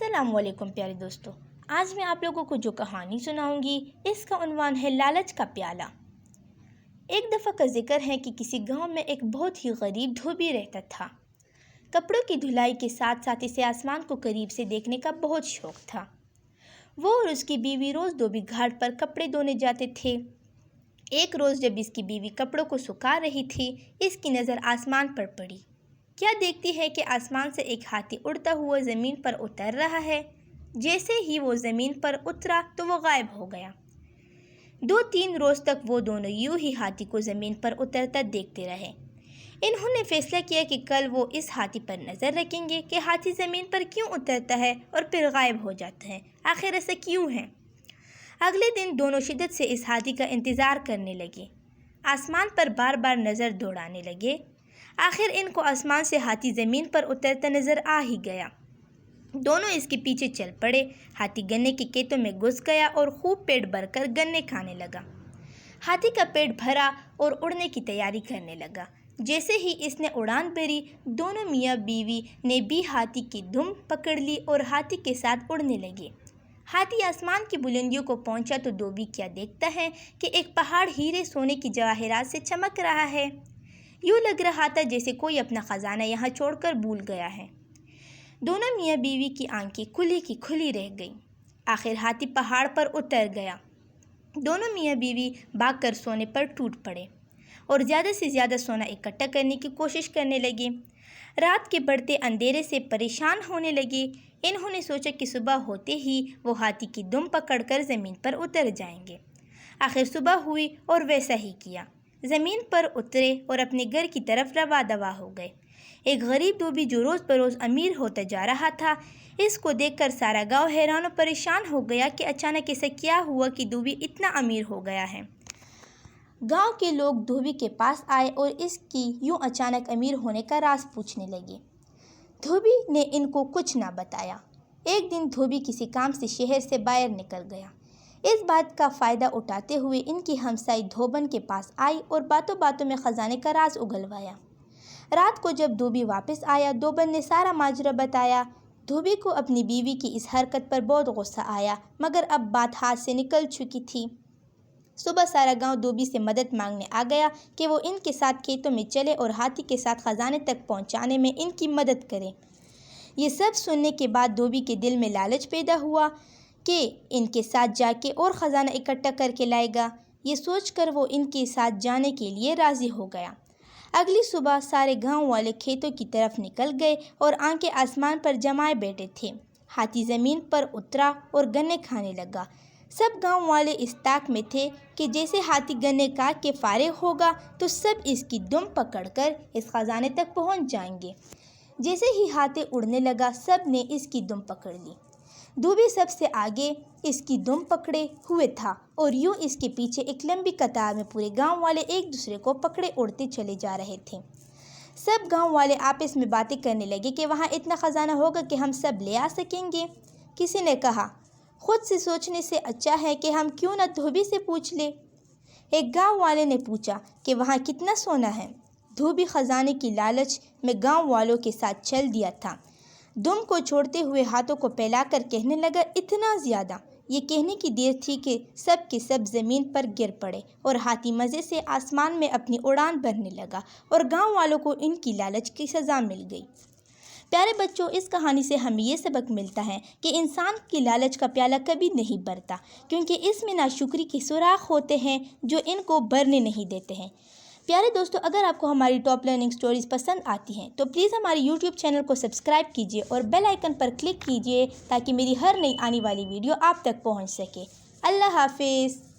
السلام علیکم پیارے دوستو، آج میں آپ لوگوں کو جو کہانی سناؤں گی اس کا عنوان ہے لالچ کا پیالہ۔ ایک دفعہ کا ذکر ہے کہ کسی گاؤں میں ایک بہت ہی غریب دھوبی رہتا تھا۔ کپڑوں کی دھلائی کے ساتھ ساتھ اسے آسمان کو قریب سے دیکھنے کا بہت شوق تھا۔ وہ اور اس کی بیوی روز دھوبی گھاٹ پر کپڑے دھونے جاتے تھے۔ ایک روز جب اس کی بیوی کپڑوں کو سکھا رہی تھی، اس کی نظر آسمان پر پڑی۔ کیا دیکھتی ہے کہ آسمان سے ایک ہاتھی اڑتا ہوا زمین پر اتر رہا ہے۔ جیسے ہی وہ زمین پر اترا تو وہ غائب ہو گیا۔ 2-3 روز تک وہ دونوں یوں ہی ہاتھی کو زمین پر اترتا دیکھتے رہے۔ انہوں نے فیصلہ کیا کہ کل وہ اس ہاتھی پر نظر رکھیں گے کہ ہاتھی زمین پر کیوں اترتا ہے اور پھر غائب ہو جاتا ہے، آخر ایسا کیوں ہے۔ اگلے دن دونوں شدت سے اس ہاتھی کا انتظار کرنے لگے، آسمان پر بار بار نظر دوڑانے لگے۔ آخر ان کو آسمان سے ہاتھی زمین پر اترتا نظر آ ہی گیا۔ دونوں اس کے پیچھے چل پڑے۔ ہاتھی گنے کے کھیتوں میں گھس گیا اور خوب پیٹ بھر کر گنے کھانے لگا۔ ہاتھی کا پیٹ بھرا اور اڑنے کی تیاری کرنے لگا۔ جیسے ہی اس نے اڑان بھری، دونوں میاں بیوی نے بھی ہاتھی کی دم پکڑ لی اور ہاتھی کے ساتھ اڑنے لگے۔ ہاتھی آسمان کی بلندیوں کو پہنچا تو دھوبی کیا دیکھتا ہے کہ ایک پہاڑ ہیرے سونے کی جواہرات سے چمک رہا ہے۔ یوں لگ رہا تھا جیسے کوئی اپنا خزانہ یہاں چھوڑ کر بھول گیا ہے۔ دونوں میاں بیوی کی آنکھیں کھلی کی کھلی رہ گئیں۔ آخر ہاتھی پہاڑ پر اتر گیا۔ دونوں میاں بیوی بھاگ کر سونے پر ٹوٹ پڑے اور زیادہ سے زیادہ سونا اکٹھا کرنے کی کوشش کرنے لگے۔ رات کے بڑھتے اندھیرے سے پریشان ہونے لگے۔ انہوں نے سوچا کہ صبح ہوتے ہی وہ ہاتھی کی دم پکڑ کر زمین پر اتر جائیں گے۔ آخر صبح ہوئی اور ویسا ہی کیا۔ زمین پر اترے اور اپنے گھر کی طرف رواں دواں ہو گئے۔ ایک غریب دھوبی جو روز بروز امیر ہوتا جا رہا تھا، اس کو دیکھ کر سارا گاؤں حیران و پریشان ہو گیا کہ اچانک ایسا کیا ہوا کہ دھوبی اتنا امیر ہو گیا ہے۔ گاؤں کے لوگ دھوبی کے پاس آئے اور اس کی یوں اچانک امیر ہونے کا راز پوچھنے لگے۔ دھوبی نے ان کو کچھ نہ بتایا۔ ایک دن دھوبی کسی کام سے شہر سے باہر نکل گیا۔ اس بات کا فائدہ اٹھاتے ہوئے ان کی ہمسائی دھوبن کے پاس آئی اور باتوں باتوں میں خزانے کا راز اگلوایا۔ رات کو جب دھوبی واپس آیا، دھوبن نے سارا ماجرا بتایا۔ دھوبی کو اپنی بیوی کی اس حرکت پر بہت غصہ آیا، مگر اب بات ہاتھ سے نکل چکی تھی۔ صبح سارا گاؤں دھوبی سے مدد مانگنے آ گیا کہ وہ ان کے ساتھ کھیتوں میں چلے اور ہاتھی کے ساتھ خزانے تک پہنچانے میں ان کی مدد کرے۔ یہ سب سننے کے بعد دھوبی کے دل میں لالچ پیدا ہوا کہ ان کے ساتھ جا کے اور خزانہ اکٹھا کر کے لائے گا۔ یہ سوچ کر وہ ان کے ساتھ جانے کے لیے راضی ہو گیا۔ اگلی صبح سارے گاؤں والے کھیتوں کی طرف نکل گئے اور آنکھیں آسمان پر جمائے بیٹھے تھے۔ ہاتھی زمین پر اترا اور گنے کھانے لگا۔ سب گاؤں والے اس طاق میں تھے کہ جیسے ہاتھی گنے کھا کے فارغ ہوگا تو سب اس کی دم پکڑ کر اس خزانے تک پہنچ جائیں گے۔ جیسے ہی ہاتھی اڑنے لگا، سب نے اس کی دم پکڑ لی۔ دھوبی سب سے آگے اس کی دم پکڑے ہوئے تھا اور یوں اس کے پیچھے ایک لمبی قطار میں پورے گاؤں والے ایک دوسرے کو پکڑے اڑتے چلے جا رہے تھے۔ سب گاؤں والے آپس میں باتیں کرنے لگے کہ وہاں اتنا خزانہ ہوگا کہ ہم سب لے آ سکیں گے۔ کسی نے کہا، خود سے سوچنے سے اچھا ہے کہ ہم کیوں نہ دھوبی سے پوچھ لیں۔ ایک گاؤں والے نے پوچھا کہ وہاں کتنا سونا ہے۔ دھوبی خزانے کی لالچ میں گاؤں والوں کے ساتھ چل دیا تھا۔ دم کو چھوڑتے ہوئے ہاتھوں کو پھیلا کر کہنے لگا، اتنا زیادہ۔ یہ کہنے کی دیر تھی کہ سب کے سب زمین پر گر پڑے اور ہاتھی مزے سے آسمان میں اپنی اڑان بھرنے لگا اور گاؤں والوں کو ان کی لالچ کی سزا مل گئی۔ پیارے بچوں، اس کہانی سے ہمیں یہ سبق ملتا ہے کہ انسان کی لالچ کا پیالہ کبھی نہیں بھرتا، کیونکہ اس میں ناشکری کے سوراخ ہوتے ہیں جو ان کو بھرنے نہیں دیتے ہیں۔ پیارے دوستو، اگر آپ کو ہماری ٹاپ لرننگ سٹوریز پسند آتی ہیں تو پلیز ہماری یوٹیوب چینل کو سبسکرائب کیجیے اور بیل آئیکن پر کلک کیجیے تاکہ میری ہر نئی آنے والی ویڈیو آپ تک پہنچ سکے۔ اللہ حافظ۔